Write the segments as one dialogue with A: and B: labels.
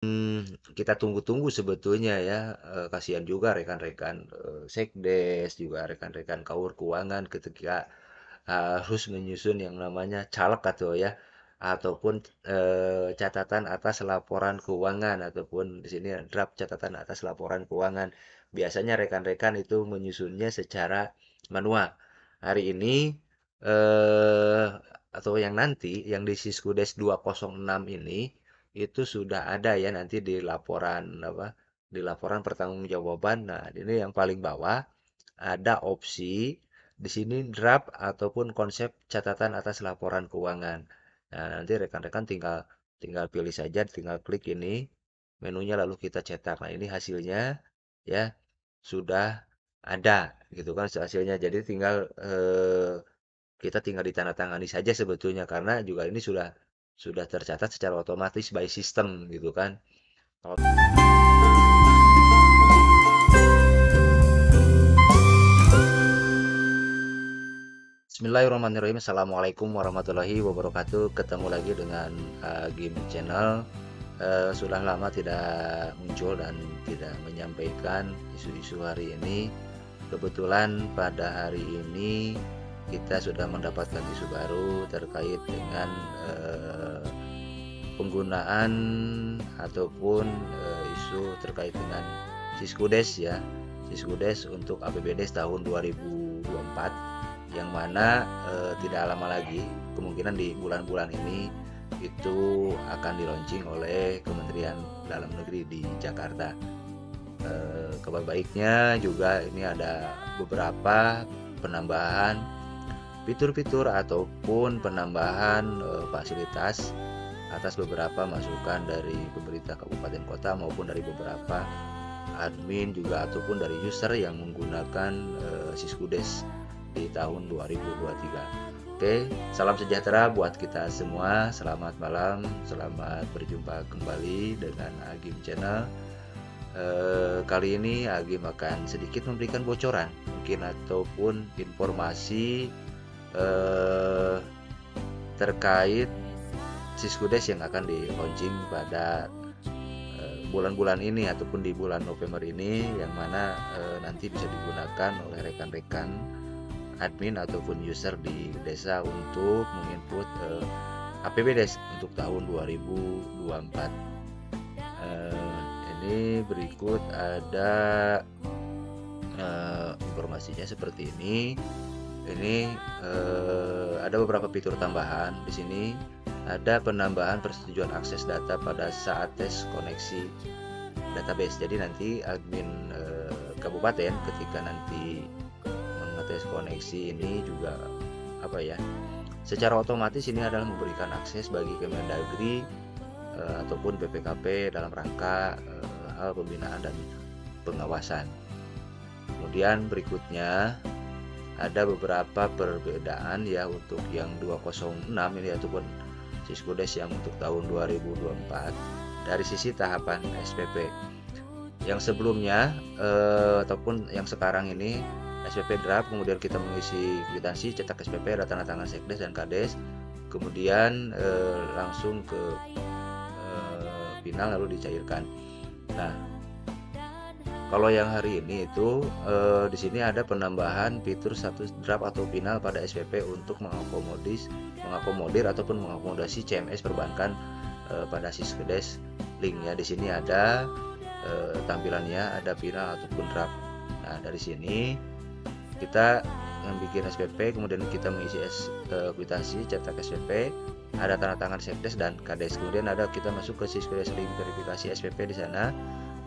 A: Kita tunggu-tunggu sebetulnya ya, kasihan juga rekan-rekan, sekdes, juga rekan-rekan kaur keuangan ketika harus menyusun yang namanya caleg atau ya, ataupun, catatan atas laporan keuangan, ataupun di sini draft catatan atas laporan keuangan. Biasanya rekan-rekan itu menyusunnya secara manual. Hari ini, eee, atau yang nanti, yang di Siskudes 206 ini, itu sudah ada ya nanti di laporan apa, di laporan pertanggungjawaban. Nah, ini yang paling bawah ada opsi di sini draft ataupun konsep catatan atas laporan keuangan. Nah, nanti rekan-rekan tinggal tinggal pilih saja, tinggal klik ini menunya lalu kita cetak. Nah, ini hasilnya ya sudah ada gitu kan hasilnya. Jadi tinggal kita tinggal ditandatangani saja sebetulnya karena juga ini sudah tercatat secara otomatis by system gitu kan. Kalau Bismillahirrahmanirrahim. Assalamualaikum warahmatullahi wabarakatuh. Ketemu lagi dengan Game Channel. Sudah lama tidak muncul dan tidak menyampaikan isu-isu hari ini. Kebetulan pada hari ini kita sudah mendapatkan isu baru terkait dengan penggunaan ataupun isu terkait dengan Siskudes ya. Siskudes untuk APBD tahun 2024 yang mana tidak lama lagi kemungkinan di bulan-bulan ini itu akan di-launching oleh Kementerian Dalam Negeri di Jakarta. Kabar baiknya juga ini ada beberapa penambahan fitur-fitur ataupun penambahan fasilitas atas beberapa masukan dari pemerintah kabupaten kota maupun dari beberapa admin juga ataupun dari user yang menggunakan Siskudes di tahun 2023. Oke, salam sejahtera buat kita semua. Selamat malam, selamat berjumpa kembali dengan Agim Channel. Kali ini Agim akan sedikit memberikan bocoran mungkin ataupun informasi terkait Siskudes yang akan di-launching pada bulan-bulan ini ataupun di bulan November ini yang mana nanti bisa digunakan oleh rekan-rekan admin ataupun user di desa untuk menginput APBD untuk tahun 2024. Ini berikut ada informasinya seperti ini. Ini ada beberapa fitur tambahan di sini. Ada penambahan persetujuan akses data pada saat tes koneksi database. Jadi nanti admin kabupaten ketika nanti mengetes koneksi ini juga apa ya? Secara otomatis ini adalah memberikan akses bagi Kemendagri ataupun BPKP dalam rangka hal pembinaan dan pengawasan. Kemudian berikutnya ada beberapa perbedaan ya untuk yang 206 ini ataupun Siskudes yang untuk tahun 2024 dari sisi tahapan SPP. Yang sebelumnya ataupun yang sekarang ini SPP draft, kemudian kita mengisi kwitansi, cetak SPP, tanda tangan Sekdes dan Kades, kemudian langsung ke final lalu dicairkan. Nah, kalau yang hari ini itu di sini ada penambahan fitur status draft atau final pada SPP untuk mengakomodir ataupun mengakomodasi CMS perbankan pada Siskudes link ya. Di sini ada tampilannya, ada final ataupun draft. Nah, dari sini kita yang bikin SPP, kemudian kita mengisi kwitansi, cetak SPP, ada tanda tangan Sekdes dan Kades. Kemudian ada kita masuk ke Siskudes link verifikasi SPP di sana.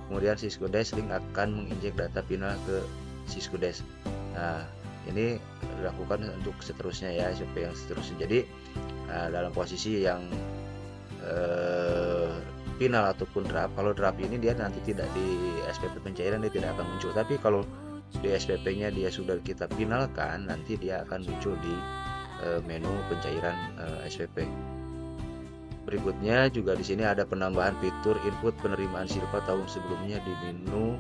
A: Kemudian Siskudes link akan menginjek data final ke Siskudes. Nah, ini dilakukan untuk seterusnya ya, SPP yang seterusnya. Jadi dalam posisi yang final ataupun draft. Kalau draft ini dia nanti tidak di SPP pencairan, dia tidak akan muncul. Tapi kalau di SPP-nya dia sudah kita finalkan, nanti dia akan muncul di menu pencairan SPP. Berikutnya juga di sini ada penambahan fitur input penerimaan silpa tahun sebelumnya di menu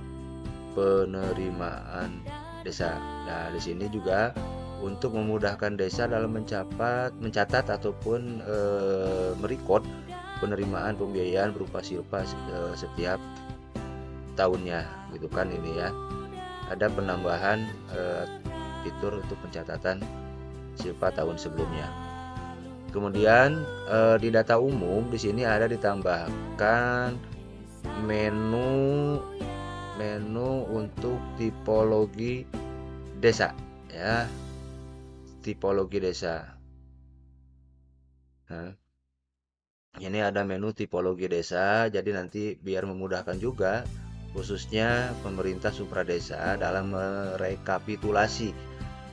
A: penerimaan desa. Nah, di sini juga untuk memudahkan desa dalam mencatat ataupun merecord penerimaan pembiayaan berupa silpa setiap tahunnya gitu kan ini ya. Ada penambahan fitur untuk pencatatan silpa tahun sebelumnya. Kemudian di data umum di sini ada ditambahkan menu untuk tipologi desa ya, tipologi desa. Nah, ini ada menu tipologi desa, jadi nanti biar memudahkan juga khususnya pemerintah supradesa dalam merekapitulasi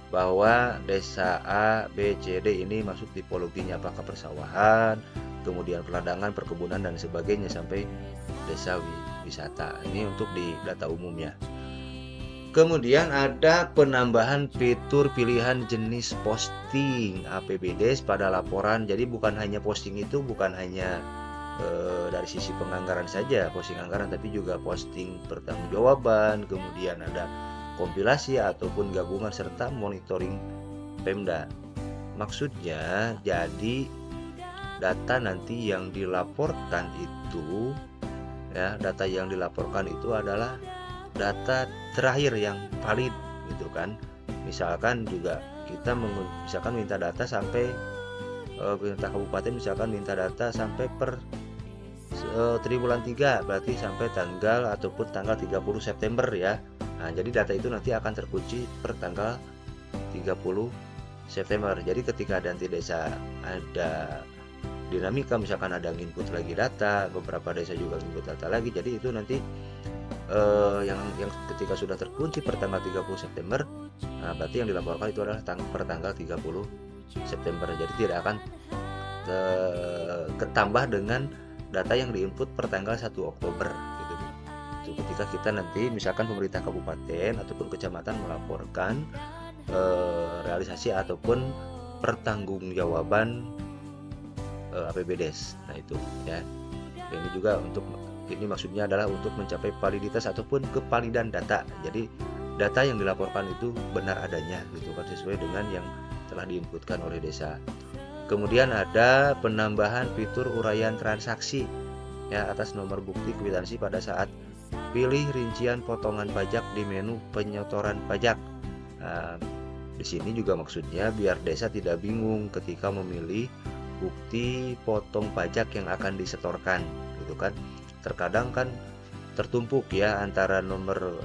A: bahwa desa A, B, C, D ini masuk tipologinya apakah persawahan, kemudian peladangan, perkebunan dan sebagainya sampai desa wisata. Ini untuk di data umumnya. Kemudian ada penambahan fitur pilihan jenis posting APBD pada laporan. Jadi bukan hanya posting itu bukan hanya dari sisi penganggaran saja, posting anggaran, tapi juga posting pertanggungjawaban, kemudian ada kompilasi ataupun gabungan serta monitoring Pemda. Maksudnya jadi data nanti yang dilaporkan itu ya, data yang dilaporkan itu adalah data terakhir yang valid gitu kan. Misalkan juga kita misalkan minta data sampai pemerintah kabupaten misalkan minta data sampai per triwulan 3 berarti sampai tanggal ataupun tanggal 30 September ya. Nah, jadi data itu nanti akan terkunci per tanggal 30 September. Jadi ketika nanti desa ada dinamika, misalkan ada input lagi data, beberapa desa juga input data lagi. Jadi itu nanti yang ketika sudah terkunci per tanggal 30 September, nah berarti yang dilaporkan itu adalah per tanggal 30 September. Jadi tidak akan ketambah dengan data yang diinput per tanggal 1 Oktober gitu. Itu ketika kita nanti misalkan pemerintah kabupaten ataupun kecamatan melaporkan realisasi ataupun pertanggungjawaban APBDes. Nah itu ya. Ini juga ini maksudnya adalah untuk mencapai validitas ataupun kevalidan data. Jadi data yang dilaporkan itu benar adanya gitu kan, sesuai dengan yang telah diinputkan oleh desa. Kemudian ada penambahan fitur uraian transaksi ya atas nomor bukti kwitansi pada saat pilih rincian potongan pajak di menu penyetoran pajak. Nah, di sini juga maksudnya biar desa tidak bingung ketika memilih bukti potong pajak yang akan disetorkan gitu kan. Terkadang kan tertumpuk ya antara nomor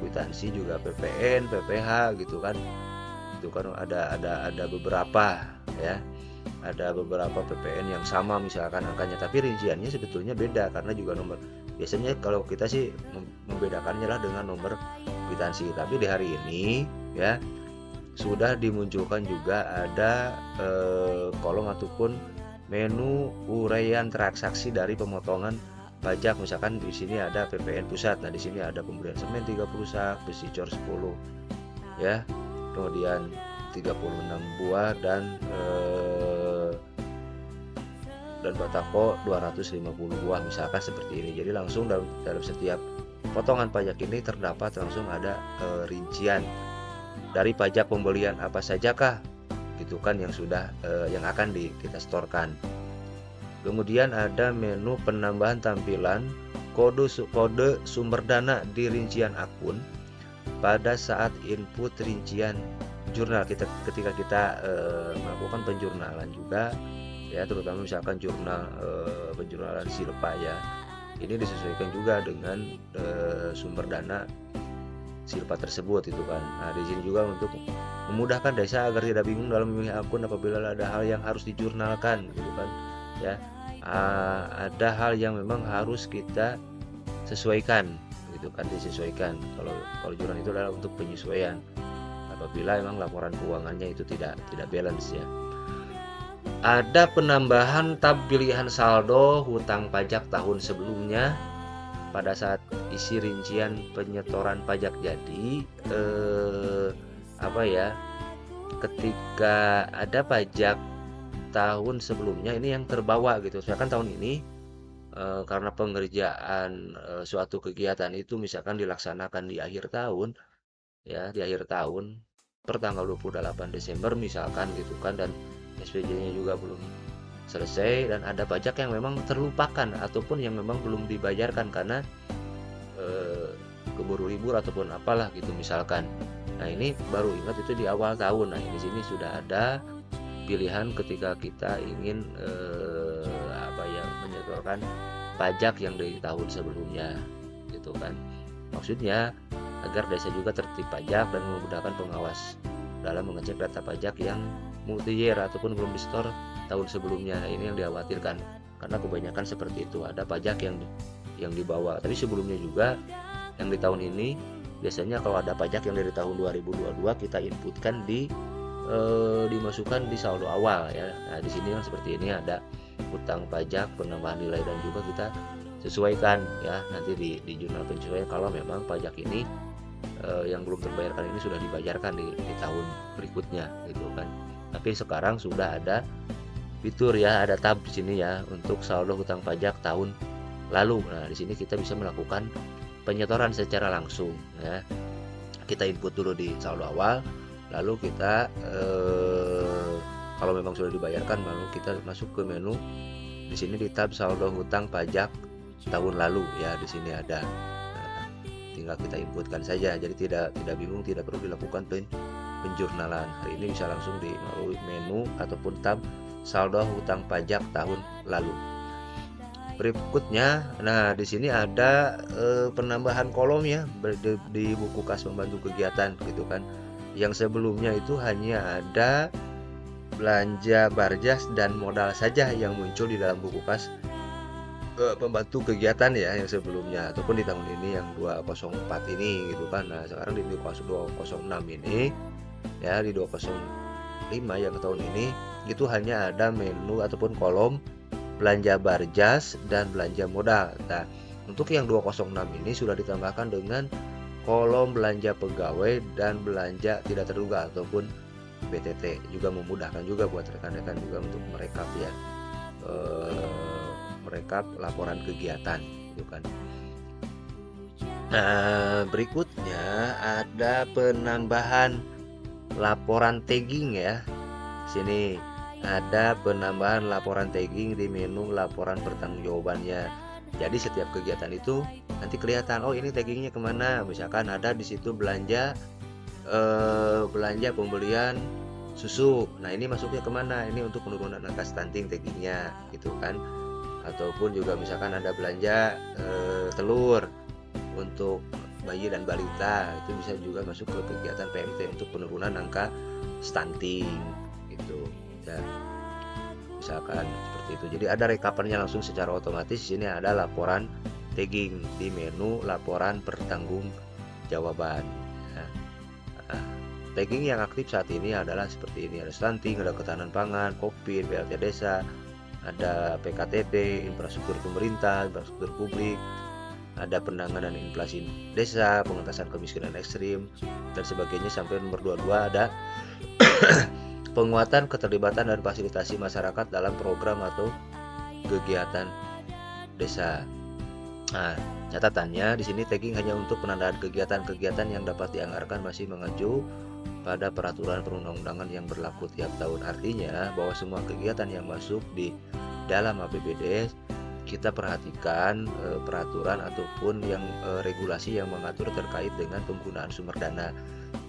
A: kwitansi juga PPN, PPH gitu kan. Itu kan ada beberapa ya. Ada beberapa PPN yang sama misalkan angkanya, tapi rinciannya sebetulnya beda karena juga nomor. Biasanya kalau kita sih membedakannya lah dengan nomor kwitansi. Tapi di hari ini ya sudah dimunculkan juga ada kolom ataupun menu uraian transaksi dari pemotongan pajak. Misalkan di sini ada PPN pusat. Nah, di sini ada pembelian semen 30 sak, besi cor 10 ya. Kemudian 36 buah dan batako 250 buah misalkan seperti ini. Jadi langsung dalam setiap potongan pajak ini terdapat langsung ada rincian dari pajak pembelian apa sajakah gitu kan yang sudah yang akan kita setorkan. Kemudian ada menu penambahan tampilan kode sumber dana di rincian akun pada saat input rincian jurnal ketika kita melakukan penjurnalan juga ya, terutama misalkan jurnal penjurnalan silpa ya, ini disesuaikan juga dengan sumber dana silpa tersebut itu kan. Nah, di sini juga untuk memudahkan desa agar tidak bingung dalam memilih akun apabila ada hal yang harus dijurnalkan gitu kan ya. Ada hal yang memang harus kita sesuaikan gitu kan, disesuaikan. Kalau jurnal itu adalah untuk penyesuaian apabila memang laporan keuangannya itu tidak balance ya. Ada penambahan tab pilihan saldo hutang pajak tahun sebelumnya pada saat isi rincian penyetoran pajak. Jadi ketika ada pajak tahun sebelumnya ini yang terbawa gitu. Misalkan tahun ini karena pengerjaan suatu kegiatan itu misalkan dilaksanakan di akhir tahun ya, di akhir tahun per tanggal 28 Desember misalkan gitu kan, dan SPJ-nya juga belum selesai, dan ada pajak yang memang terlupakan ataupun yang memang belum dibayarkan karena keburu libur ataupun apalah gitu misalkan. Nah, ini baru ingat itu di awal tahun. Nah, di sini sudah ada pilihan ketika kita ingin menyetorkan pajak yang dari tahun sebelumnya gitu kan. Maksudnya agar desa juga tertib pajak dan memudahkan pengawas dalam mengecek data pajak yang multi-year ataupun belum disetor tahun sebelumnya. Nah, ini yang dikhawatirkan karena kebanyakan seperti itu, ada pajak yang dibawa tapi sebelumnya juga yang di tahun ini. Biasanya kalau ada pajak yang dari tahun 2022 kita inputkan dimasukkan di saldo awal ya. Nah, di sini yang seperti ini ada utang pajak, penambahan nilai, dan juga kita sesuaikan ya nanti di jurnal penyesuaian kalau memang pajak ini yang belum terbayarkan ini sudah dibayarkan di tahun berikutnya gitu kan. Tapi sekarang sudah ada fitur ya, ada tab di sini ya untuk saldo hutang pajak tahun lalu. Nah, di sini kita bisa melakukan penyetoran secara langsung ya. Kita input dulu di saldo awal, lalu kita kalau memang sudah dibayarkan lalu kita masuk ke menu di sini di tab saldo hutang pajak tahun lalu ya. Di sini ada, tinggal kita inputkan saja, jadi tidak bingung, tidak perlu dilakukan penjurnalan. Hari ini bisa langsung di melalui menu ataupun tab saldo hutang pajak tahun lalu. Berikutnya, nah di sini ada penambahan kolom ya di buku kas pembantu kegiatan gitu kan. Yang sebelumnya itu hanya ada belanja barjas dan modal saja yang muncul di dalam buku kas pembantu kegiatan ya yang sebelumnya, ataupun di tahun ini yang 204 ini gitu kan. Nah, sekarang di 206 ini ya, di 205 yang tahun ini itu hanya ada menu ataupun kolom belanja barjas dan belanja modal. Nah, untuk yang 206 ini sudah ditambahkan dengan kolom belanja pegawai dan belanja tidak terduga ataupun BTT, juga memudahkan juga buat rekan-rekan juga untuk merekap ya, merekap laporan kegiatan gitu kan. Nah, berikutnya ada penambahan laporan tagging ya. Sini ada penambahan laporan tagging di menu laporan pertanggungjawabannya. Jadi setiap kegiatan itu nanti kelihatan, oh ini taggingnya kemana. Misalkan ada di situ belanja pembelian susu. Nah, ini masuknya kemana? Ini untuk penurunan angka stunting taggingnya gitu kan. Ataupun juga misalkan ada belanja telur untuk bayi dan balita, itu bisa juga masuk ke kegiatan PMT untuk penurunan angka stunting gitu. Ya, misalkan seperti itu. Jadi ada rekapannya langsung secara otomatis. Di sini ada laporan tagging di menu laporan pertanggungjawaban. Ya. Tagging yang aktif saat ini adalah seperti ini: ada stunting, ada ketahanan pangan, COVID, BLT desa, ada PKTT, infrastruktur pemerintah, infrastruktur publik, ada penanganan inflasi desa, pengentasan kemiskinan ekstrim, dan sebagainya. Sampai nomor 22 ada penguatan keterlibatan dan fasilitasi masyarakat dalam program atau kegiatan desa. Nah, catatannya di sini tagging hanya untuk penandaan kegiatan-kegiatan yang dapat dianggarkan masih mengacu pada peraturan perundang-undangan yang berlaku tiap tahun. Artinya bahwa semua kegiatan yang masuk di dalam APBD kita perhatikan peraturan ataupun yang regulasi yang mengatur terkait dengan penggunaan sumber dana.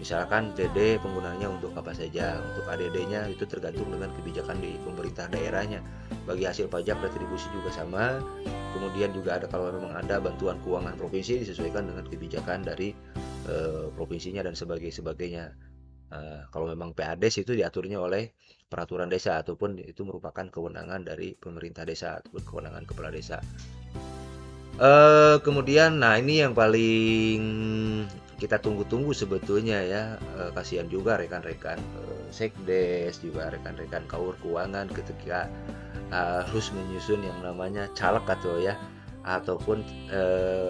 A: Misalkan DD penggunaannya untuk apa saja, untuk ADD-nya itu tergantung dengan kebijakan di pemerintah daerahnya. Bagi hasil pajak retribusi juga sama. Kemudian juga ada kalau memang ada bantuan keuangan provinsi disesuaikan dengan kebijakan dari provinsinya dan sebagainya. Kalau memang PADES itu diaturnya oleh peraturan desa ataupun itu merupakan kewenangan dari pemerintah desa ataupun kewenangan kepala desa. Kemudian nah ini yang paling kita tunggu-tunggu sebetulnya ya. Kasihan juga rekan-rekan sekdes, juga rekan-rekan kaur keuangan ketika harus menyusun yang namanya caleg atau ya, ataupun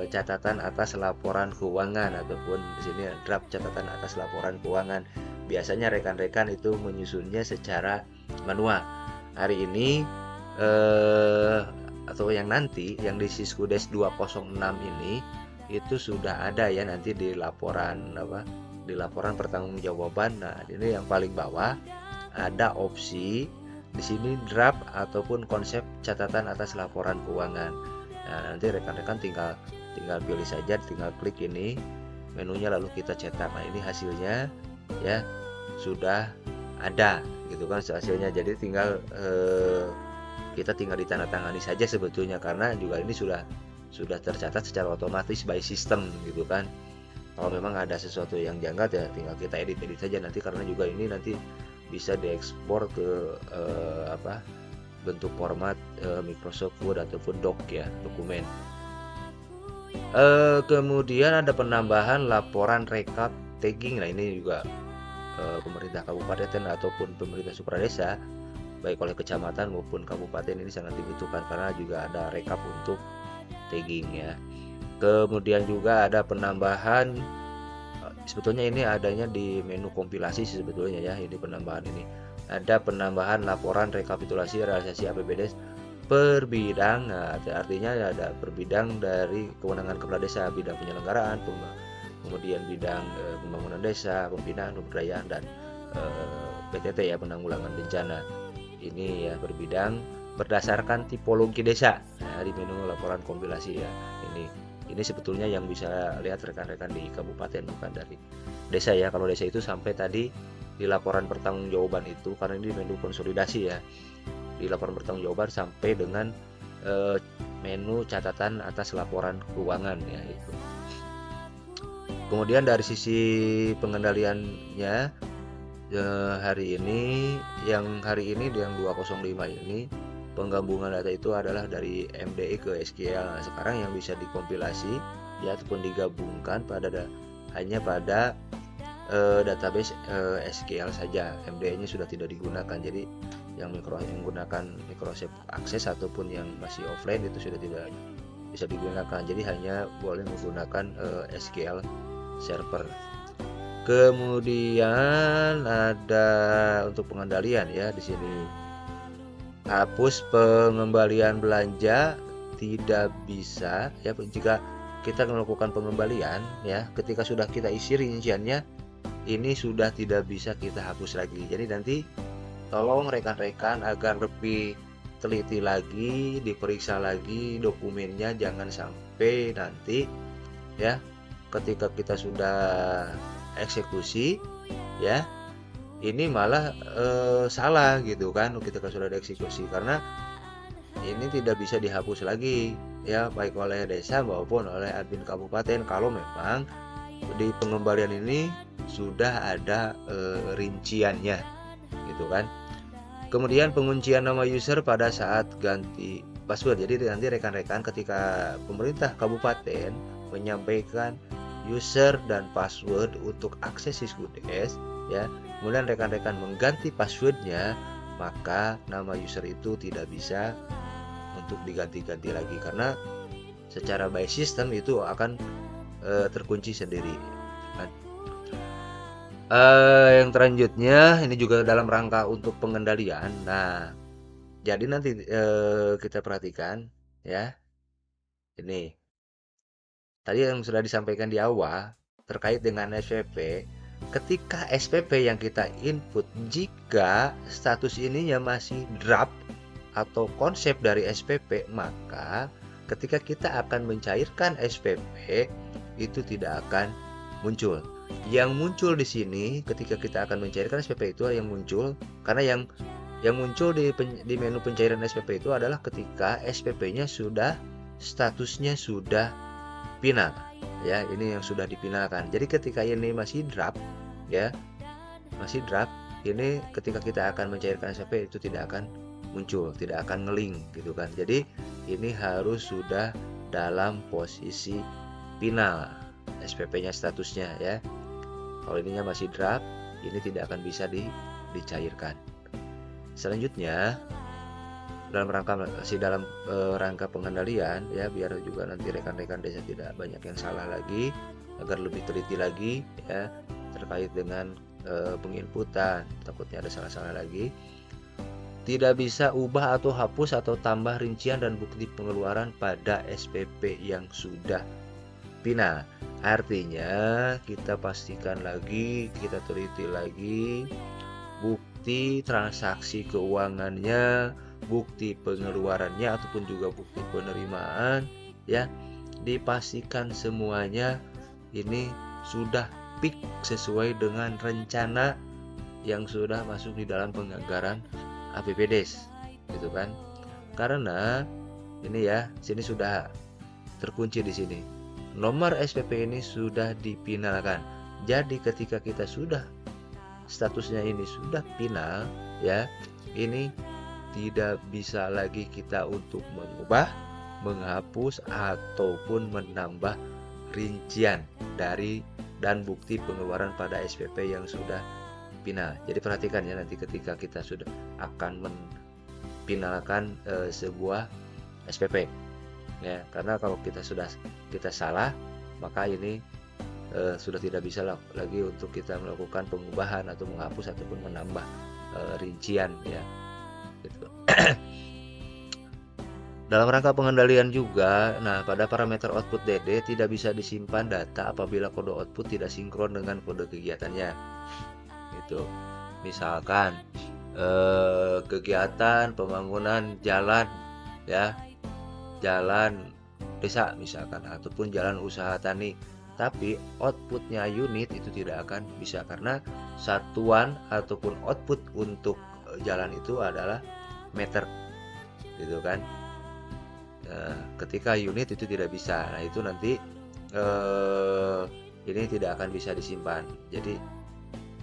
A: catatan atas laporan keuangan, ataupun di sini draft catatan atas laporan keuangan. Biasanya rekan-rekan itu menyusunnya secara manual. Hari ini atau yang nanti yang di Siskudes 206 ini itu sudah ada ya nanti di laporan pertanggungjawaban. Nah, ini yang paling bawah ada opsi di sini draft ataupun konsep catatan atas laporan keuangan. Nah, nanti rekan-rekan tinggal pilih saja, tinggal klik ini menunya lalu kita cetak. Nah, ini hasilnya ya sudah ada gitu kan hasilnya. Jadi tinggal kita tinggal ditandatangani saja sebetulnya, karena juga ini sudah tercatat secara otomatis by system gitu kan. Kalau memang ada sesuatu yang janggal ya tinggal kita edit saja nanti, karena juga ini nanti bisa diekspor ke bentuk format Microsoft Word ataupun doc ya, dokumen. Kemudian ada penambahan laporan rekap tagging. Nah, ini juga pemerintah kabupaten ataupun pemerintah supradesa baik oleh kecamatan maupun kabupaten ini sangat dibutuhkan, karena juga ada rekap untuk tagging ya. Kemudian juga ada penambahan, sebetulnya ini adanya di menu kompilasi sebetulnya ya, ini penambahan ini. Ada penambahan laporan rekapitulasi realisasi APBD per bidang. Nah, artinya ada per bidang dari kewenangan kepala desa, bidang penyelenggaraan, kemudian bidang pembangunan desa, pembinaan, pemberdayaan, dan PTT ya, penanggulangan bencana. Ini ya per bidang berdasarkan tipologi desa. Nah, di menu laporan kompilasi ya, ini sebetulnya yang bisa lihat rekan-rekan di kabupaten, bukan dari desa ya. Kalau desa itu sampai tadi di laporan pertanggungjawaban itu, karena ini menu konsolidasi ya, di laporan pertanggungjawaban sampai dengan menu catatan atas laporan keuangan ya itu. Kemudian dari sisi pengendaliannya hari ini yang 205 ini penggabungan data itu adalah dari MDI ke SQL. Nah, sekarang yang bisa dikompilasi ya ataupun digabungkan hanya pada database SQL saja. MDI-nya sudah tidak digunakan. Jadi yang menggunakan Microsoft Access ataupun yang masih offline itu sudah tidak bisa digunakan. Jadi hanya boleh menggunakan SQL Server. Kemudian ada untuk pengendalian ya di sini. Hapus pengembalian belanja tidak bisa ya jika kita melakukan pengembalian ya, ketika sudah kita isi rinciannya ini sudah tidak bisa kita hapus lagi. Jadi nanti tolong rekan-rekan agar lebih teliti lagi, diperiksa lagi dokumennya, jangan sampai nanti ya ketika kita sudah eksekusi ya ini malah salah gitu kan ketika sudah dieksekusi, karena ini tidak bisa dihapus lagi ya baik oleh desa maupun oleh admin kabupaten kalau memang di pengembalian ini sudah ada rinciannya gitu kan. Kemudian penguncian nama user pada saat ganti password. Jadi nanti rekan-rekan ketika pemerintah kabupaten menyampaikan user dan password untuk akses Siskudes ya, kemudian rekan-rekan mengganti passwordnya, maka nama user itu tidak bisa untuk diganti-ganti lagi, karena secara by system itu akan terkunci sendiri kan. Yang selanjutnya ini juga dalam rangka untuk pengendalian. Nah, jadi nanti kita perhatikan ya, ini tadi yang sudah disampaikan di awal terkait dengan SPP. Ketika SPP yang kita input, jika status ininya masih draft atau konsep dari SPP, maka ketika kita akan mencairkan SPP itu tidak akan muncul. Yang muncul di sini ketika kita akan mencairkan SPP itu yang muncul, karena yang muncul di menu pencairan SPP itu adalah ketika SPP-nya sudah statusnya sudah final ya, ini yang sudah dipinalkan. Jadi ketika ini masih draft ya, masih draft, ini ketika kita akan mencairkan SPP itu tidak akan muncul, tidak akan ngeling gitu kan. Jadi ini harus sudah dalam posisi final SPP-nya statusnya ya. Kalau ininya masih draft, ini tidak akan bisa dicairkan. Selanjutnya dalam rangka pengendalian ya, biar juga nanti rekan-rekan desa tidak banyak yang salah lagi, agar lebih teliti lagi ya terkait dengan penginputan, takutnya ada salah-salah lagi. Tidak bisa ubah atau hapus atau tambah rincian dan bukti pengeluaran pada SPP yang sudah final. Artinya kita pastikan lagi, kita teliti lagi bukti transaksi keuangannya, bukti pengeluarannya ataupun juga bukti penerimaan, ya, dipastikan semuanya ini sudah peak sesuai dengan rencana yang sudah masuk di dalam penganggaran APBDes, gitu kan. Karena ini ya, sini sudah terkunci di sini. Nomor SPP ini sudah dipinalkan. Jadi ketika kita sudah statusnya ini sudah final, ya, ini tidak bisa lagi kita untuk mengubah, menghapus ataupun menambah rincian dari dan bukti pengeluaran pada SPP yang sudah final. Jadi perhatikan ya, nanti ketika kita sudah akan menfinalkan sebuah SPP, ya, karena kalau kita salah, maka ini sudah tidak bisa lagi untuk kita melakukan pengubahan atau menghapus ataupun menambah rincian, ya, gitu. Dalam rangka pengendalian juga, nah, pada parameter output DD tidak bisa disimpan data apabila kode output tidak sinkron dengan kode kegiatannya. Gitu. Misalkan kegiatan pembangunan jalan, ya, jalan desa misalkan, ataupun jalan usaha tani, tapi outputnya unit itu tidak akan bisa, karena satuan ataupun output untuk jalan itu adalah meter, gitu kan. Ketika unit itu tidak bisa, nah itu nanti ini tidak akan bisa disimpan, jadi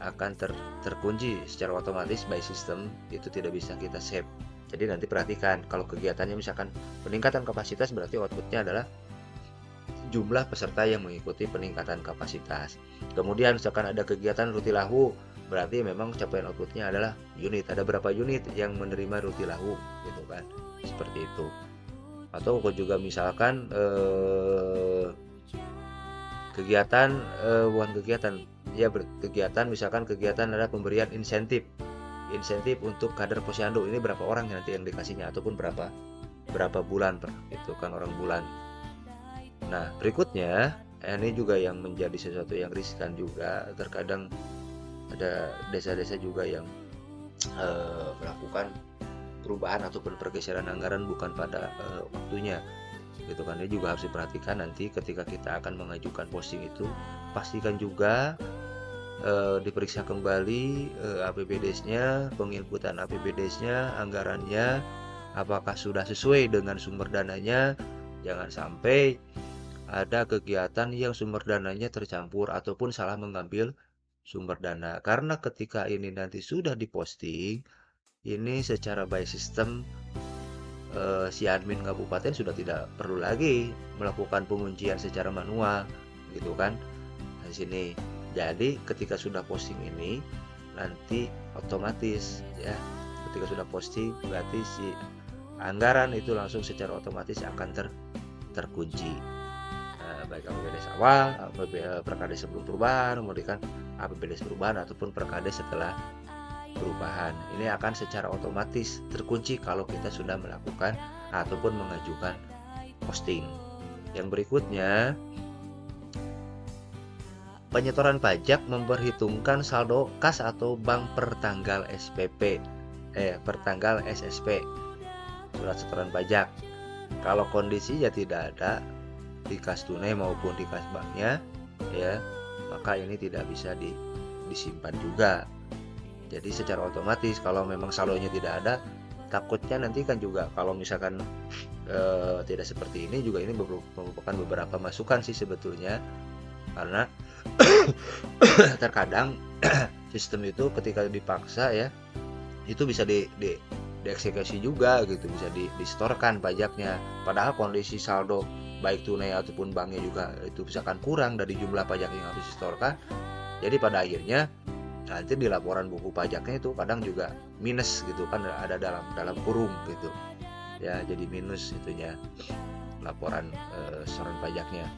A: akan terkunci secara otomatis by system, itu tidak bisa kita save. Jadi nanti perhatikan, kalau kegiatannya misalkan peningkatan kapasitas, berarti outputnya adalah jumlah peserta yang mengikuti peningkatan kapasitas. Kemudian misalkan ada kegiatan rutilahu, berarti memang capaian outputnya adalah unit, ada berapa unit yang menerima rutilahu, gitu kan, seperti itu. Atau juga misalkan kegiatan bukan kegiatan, ya, kegiatan misalkan kegiatan adalah pemberian insentif untuk kader posyandu, ini berapa orang nanti yang dikasihnya, ataupun berapa bulan itu kan, orang bulan. Nah, berikutnya ini juga yang menjadi sesuatu yang riskan juga, terkadang ada desa-desa juga yang melakukan perubahan ataupun pergeseran anggaran bukan pada waktunya, gitu kan. Ini juga harus diperhatikan nanti ketika kita akan mengajukan posting itu, pastikan juga diperiksa kembali APBDes-nya, penginputan APBDes-nya, anggarannya, apakah sudah sesuai dengan sumber dananya. Jangan sampai ada kegiatan yang sumber dananya tercampur ataupun salah mengambil sumber dana, karena ketika ini nanti sudah diposting, ini secara by system si admin kabupaten sudah tidak perlu lagi melakukan penguncian secara manual, gitu kan. Di sini, jadi ketika sudah posting ini nanti otomatis, ya, ketika sudah posting berarti si anggaran itu langsung secara otomatis akan terkunci. Baik APBDes awal, Perkades sebelum perubahan, kemudian APBDes perubahan ataupun Perkades setelah perubahan. Ini akan secara otomatis terkunci kalau kita sudah melakukan ataupun mengajukan posting. Yang berikutnya, penyetoran pajak memperhitungkan saldo kas atau bank pertanggal SPP, pertanggal SSP, surat setoran pajak. Kalau kondisinya tidak ada di kas tunai maupun di kas banknya, ya, maka ini tidak bisa disimpan juga. Jadi secara otomatis kalau memang saldonya tidak ada, takutnya nanti kan juga kalau misalkan tidak seperti ini juga, ini merupakan beberapa masukan sih sebetulnya, karena terkadang sistem itu ketika dipaksa, ya, itu bisa dieksekusi juga, gitu, bisa distorkan pajaknya, padahal kondisi saldo baik tunai ataupun banknya juga itu misalkan kurang dari jumlah pajak yang harus distorkan. Jadi pada akhirnya nanti di laporan buku pajaknya itu kadang juga minus, gitu kan, ada dalam kurung, gitu ya, jadi minus itunya laporan setoran pajaknya.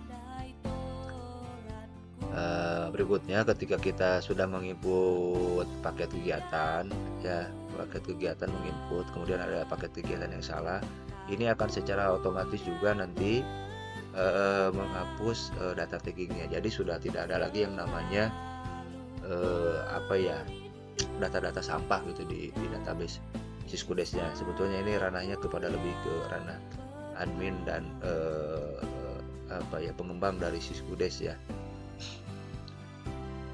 A: Berikutnya, ketika kita sudah menginput paket kegiatan, ya, paket kegiatan menginput, kemudian ada paket kegiatan yang salah, ini akan secara otomatis juga nanti menghapus data taggingnya. Jadi sudah tidak ada lagi yang namanya data-data sampah gitu di database Syskudes-nya. Sebetulnya ini ranahnya kepada lebih ke ranah admin dan pengembang dari Syskudes ya.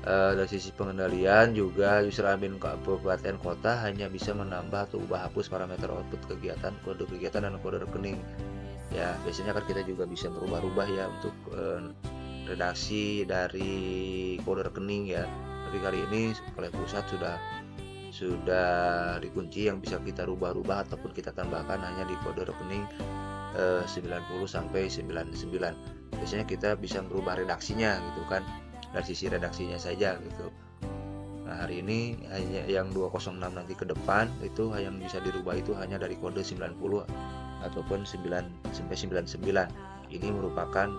A: Dari sisi pengendalian juga user admin kabupaten kota hanya bisa menambah atau ubah hapus parameter output kegiatan, kode kegiatan dan kode rekening. Ya, biasanya kan kita juga bisa berubah-ubah ya untuk redaksi dari kode rekening ya. Tapi kali ini oleh pusat sudah dikunci, yang bisa kita rubah-rubah ataupun kita tambahkan hanya di kode rekening 90 sampai 99. Biasanya kita bisa merubah redaksinya gitu kan, dari sisi redaksinya saja gitu. Nah, hari ini hanya yang 206 nanti ke depan itu yang bisa dirubah itu hanya dari kode 90 ataupun 9 sampai 99. Ini merupakan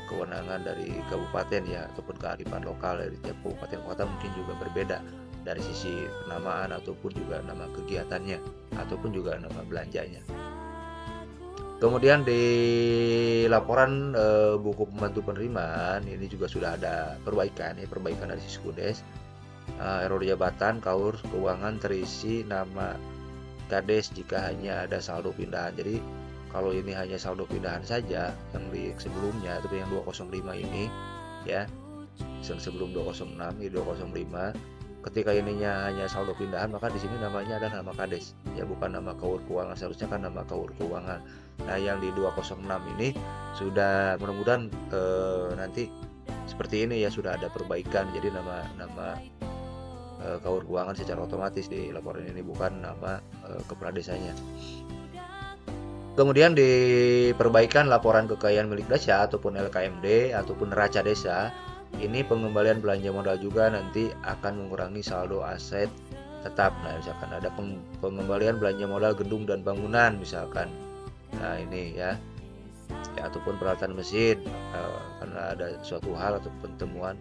A: kewenangan dari kabupaten ya, ataupun kearifan lokal dari tiap kabupaten kota mungkin juga berbeda dari sisi penamaan ataupun juga nama kegiatannya ataupun juga nama belanjanya. Kemudian di laporan buku pembantu penerimaan ini juga sudah ada perbaikan dari Syskudes. Error jabatan, KAUR, keuangan terisi nama Kades jika hanya ada saldo pindahan. Jadi kalau ini hanya saldo pindahan saja yang di sebelumnya, tapi yang 205 ini ya, sebelum 206 ini 205, ketika ininya hanya saldo pindahan maka di sini namanya ada nama Kades ya, bukan nama KAUR keuangan. Seharusnya kan nama KAUR keuangan. Nah, yang di 206 ini sudah mudah-mudahan nanti seperti ini ya, sudah ada perbaikan. Jadi nama KAUR keuangan secara otomatis di laporan ini, bukan nama kepala desanya. Kemudian di perbaikan laporan kekayaan milik desa ataupun LKMD ataupun neraca desa, ini pengembalian belanja modal juga nanti akan mengurangi saldo aset tetap. Nah, misalkan ada pengembalian belanja modal gedung dan bangunan misalkan. Nah, ini ya ataupun peralatan mesin, karena ada suatu hal atau temuan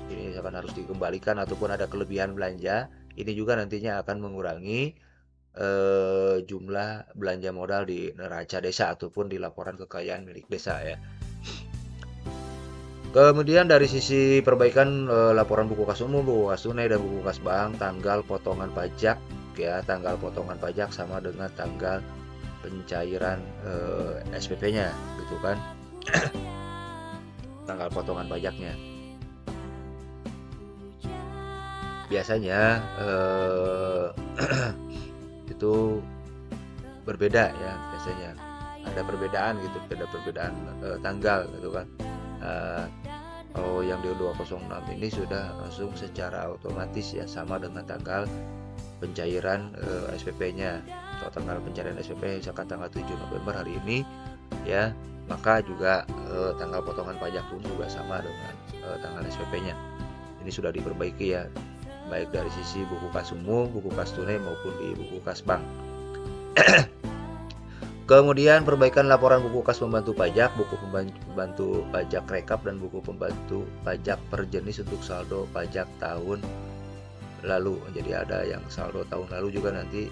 A: ini misalkan harus dikembalikan ataupun ada kelebihan belanja, ini juga nantinya akan mengurangi jumlah belanja modal di neraca desa ataupun di laporan kekayaan milik desa ya. Kemudian dari sisi perbaikan laporan buku kas umum, buku kas tunai, dan buku kas bank, tanggal potongan pajak ya, tanggal potongan pajak sama dengan tanggal pencairan SPP-nya gitu kan. Tanggal potongan pajaknya. Biasanya itu berbeda ya, biasanya ada perbedaan gitu, perbedaan tanggal gitu kan. Kalau yang di 206 ini sudah langsung secara otomatis ya, sama dengan tanggal pencairan SPP-nya atau tanggal pencairan SPP misalkan tanggal 7 November hari ini ya, maka juga tanggal potongan pajak pun juga sama dengan tanggal SPP-nya. Ini sudah diperbaiki ya, baik dari sisi buku kas umum, buku kas tunai maupun di buku kas bank. Kemudian perbaikan laporan buku kas pembantu pajak, buku pembantu pajak rekap, dan buku pembantu pajak per jenis untuk saldo pajak tahun lalu. Jadi ada yang saldo tahun lalu juga nanti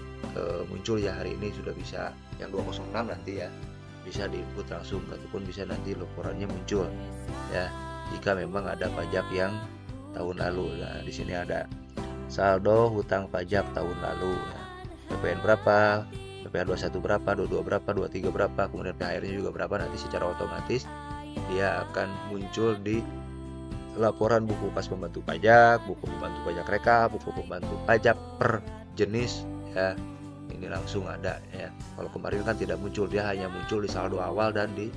A: muncul ya, hari ini sudah bisa yang 206 nanti ya, bisa diinput langsung ataupun bisa nanti laporannya muncul ya, jika memang ada pajak yang tahun lalu. Nah, di sini ada saldo hutang pajak tahun lalu ya. PPN berapa, PPh 21 berapa, 22 berapa, 23 berapa, kemudian THR-nya juga berapa, nanti secara otomatis dia akan muncul di laporan buku kas pembantu pajak, buku pembantu pajak rekap, buku pembantu pajak per jenis ya. Ini langsung ada ya. Kalau kemarin kan tidak muncul, dia hanya muncul di saldo awal dan di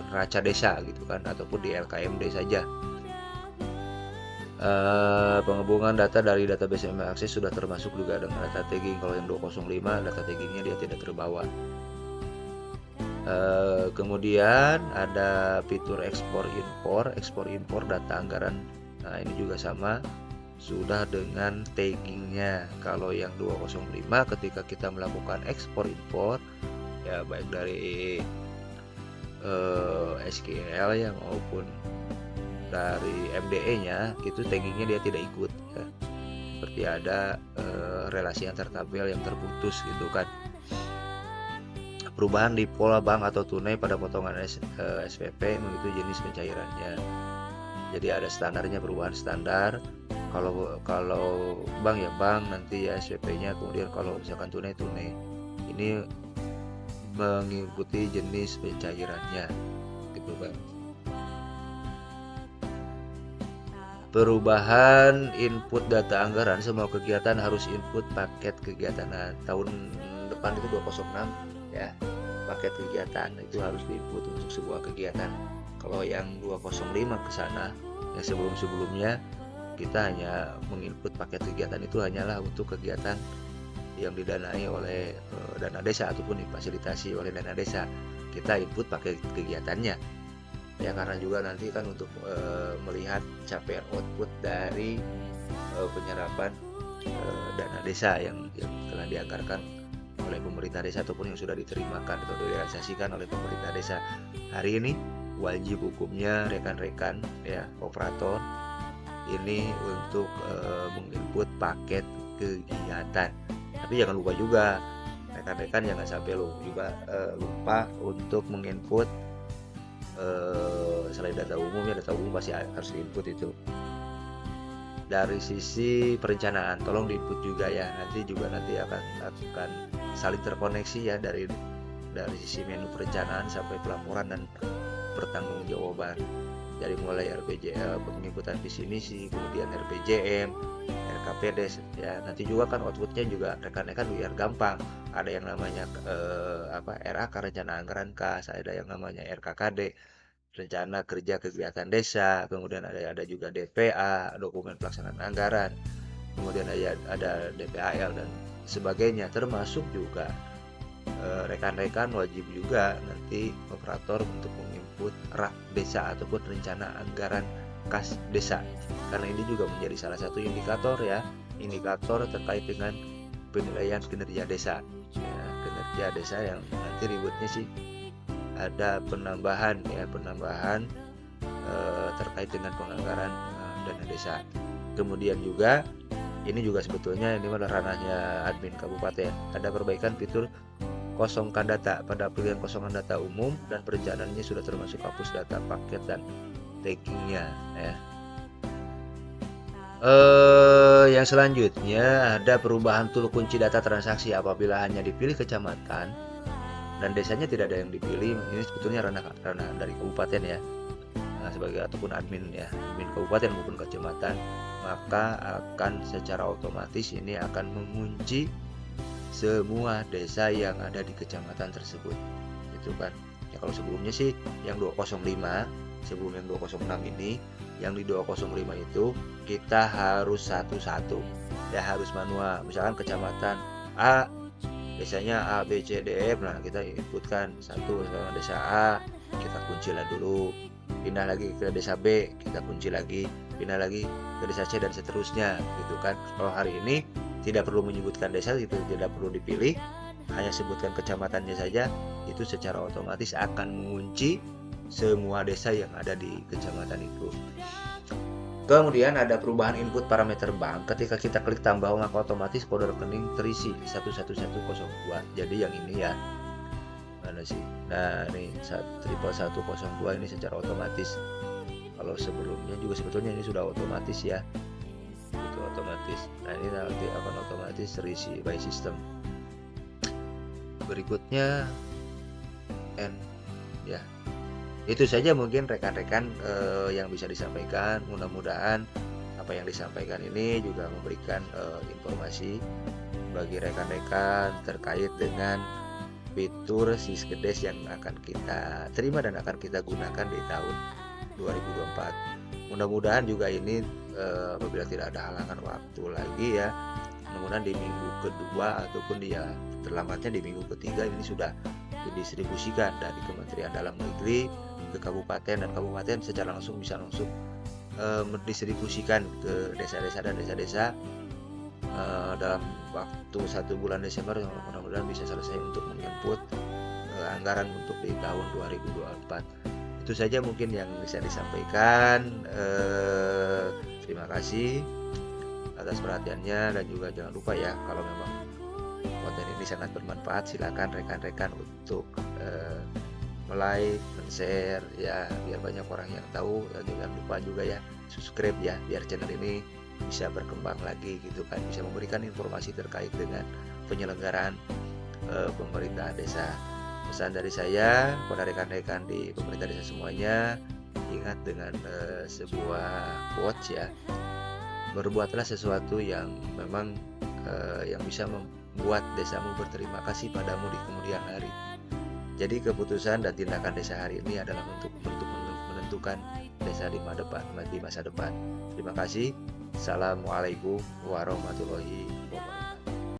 A: neraca desa gitu kan, ataupun di LKMD saja. Penghubungan data dari database yang akses sudah termasuk juga dengan data tagging. Kalau yang 205 data taggingnya dia tidak terbawa. Kemudian ada fitur ekspor impor data anggaran. Nah, ini juga sama, sudah dengan taggingnya. Kalau yang 205 ketika kita melakukan ekspor impor ya, baik dari SQL ya maupun dari MDE-nya, itu taggingnya dia tidak ikut ya. Seperti ada relasi antar tabel yang terputus gitu kan. Perubahan di pola bank atau tunai pada potongan SPP mengikuti jenis pencairannya. Jadi ada standarnya, perubahan standar Kalau kalau bank ya bank, nanti ya SPP-nya, kemudian kalau misalkan tunai tunai. Ini mengikuti jenis pencairannya, gitu Bang. Perubahan input data anggaran, semua kegiatan harus input paket kegiatan. Nah, tahun depan itu 206 ya, paket kegiatan itu harus diinput untuk sebuah kegiatan. Kalau yang 205 ke sana, yang sebelum-sebelumnya kita hanya menginput paket kegiatan itu hanyalah untuk kegiatan yang didanai oleh dana desa ataupun difasilitasi oleh dana desa. Kita input paket kegiatannya. Ya karena juga nanti kan untuk melihat capaian output dari penyerapan dana desa yang telah dianggarkan oleh pemerintah desa ataupun yang sudah diterimakan atau direalisasikan oleh pemerintah desa. Hari ini wajib hukumnya rekan-rekan ya operator ini untuk menginput paket kegiatan. Tapi jangan lupa juga rekan-rekan jangan sampai lupa untuk menginput selain data umum ya, data umum pasti harus diinput itu. Dari sisi perencanaan tolong diinput juga ya, nanti akan saling terkoneksi ya dari sisi menu perencanaan sampai pelaporan dan pertanggungjawaban. Dari mulai penginputan visi misi, kemudian RPJM, RKPD ya, nanti juga kan outputnya juga rekan-rekan biar gampang. Ada yang namanya RAK, rencana anggaran kas, ada yang namanya RKKD, rencana kerja kegiatan desa, kemudian ada juga DPA, dokumen pelaksanaan anggaran, kemudian ada DPAL dan sebagainya, termasuk juga rekan-rekan wajib juga nanti operator untuk menginput RAK desa ataupun rencana anggaran kas desa, karena ini juga menjadi salah satu indikator terkait dengan penilaian kinerja desa ya, kinerja desa yang nanti ributnya sih ada penambahan terkait dengan penganggaran dana desa. Kemudian juga ini juga sebetulnya ini adalah ranahnya admin kabupaten, ada perbaikan fitur kosongkan data pada pilihan kosongan data umum dan perencanaannya sudah termasuk hapus data paket dan taggingnya ya. Yang selanjutnya ada perubahan tool kunci data transaksi apabila hanya dipilih kecamatan dan desanya tidak ada yang dipilih. Ini sebetulnya ranah dari kabupaten ya, sebagai ataupun admin kabupaten maupun kecamatan, maka akan secara otomatis ini akan mengunci semua desa yang ada di kecamatan tersebut, itu kan. Ya kalau sebelumnya sih yang 205, sebelum yang 206 ini, yang di 205 itu kita harus satu-satu ya, harus manual. Misalkan kecamatan A, desanya A, B, C, D, F, nah kita inputkan satu, misalkan desa A kita kunci lah dulu, pindah lagi ke desa B kita kunci lagi, pindah lagi ke desa C dan seterusnya gitu kan. Kalau hari ini tidak perlu menyebutkan desa, itu tidak perlu dipilih, hanya sebutkan kecamatannya saja, itu secara otomatis akan mengunci semua desa yang ada di kecamatan itu. Kemudian ada perubahan input parameter bank. Ketika kita klik tambah maka otomatis kode rekening terisi 11102. Jadi yang ini ya, mana sih? Nah ini 11102 ini secara otomatis. Kalau sebelumnya juga sebetulnya ini sudah otomatis ya, itu otomatis. Nah ini nanti akan otomatis terisi by system. Berikutnya N ya. Itu saja mungkin rekan-rekan yang bisa disampaikan. Mudah-mudahan apa yang disampaikan ini juga memberikan informasi bagi rekan-rekan terkait dengan fitur Siskedes yang akan kita terima dan akan kita gunakan di tahun 2024. Mudah-mudahan juga ini apabila tidak ada halangan waktu lagi ya, mudah-mudahan di minggu kedua ataupun terlambatnya di minggu ketiga ini sudah didistribusikan dari Kementerian Dalam Negeri ke kabupaten, dan kabupaten secara langsung bisa mendistribusikan ke desa-desa dan desa-desa dalam waktu 1 bulan Desember. Mudah-mudahan bisa selesai untuk menginput anggaran untuk di tahun 2024. Itu saja mungkin yang bisa disampaikan. Terima kasih atas perhatiannya, dan juga jangan lupa ya, kalau memang konten ini sangat bermanfaat, silakan rekan-rekan untuk like, share ya, biar banyak orang yang tahu. Dan jangan lupa juga ya subscribe ya, biar channel ini bisa berkembang lagi gitu kan, bisa memberikan informasi terkait dengan penyelenggaraan pemerintahan desa. Pesan dari saya kepada rekan-rekan di pemerintah desa semuanya, ingat dengan sebuah quotes ya, berbuatlah sesuatu yang memang yang bisa membuat desamu berterima kasih padamu di kemudian hari. Jadi keputusan dan tindakan desa hari ini adalah untuk menentukan desa di masa depan. Terima kasih. Assalamualaikum warahmatullahi wabarakatuh.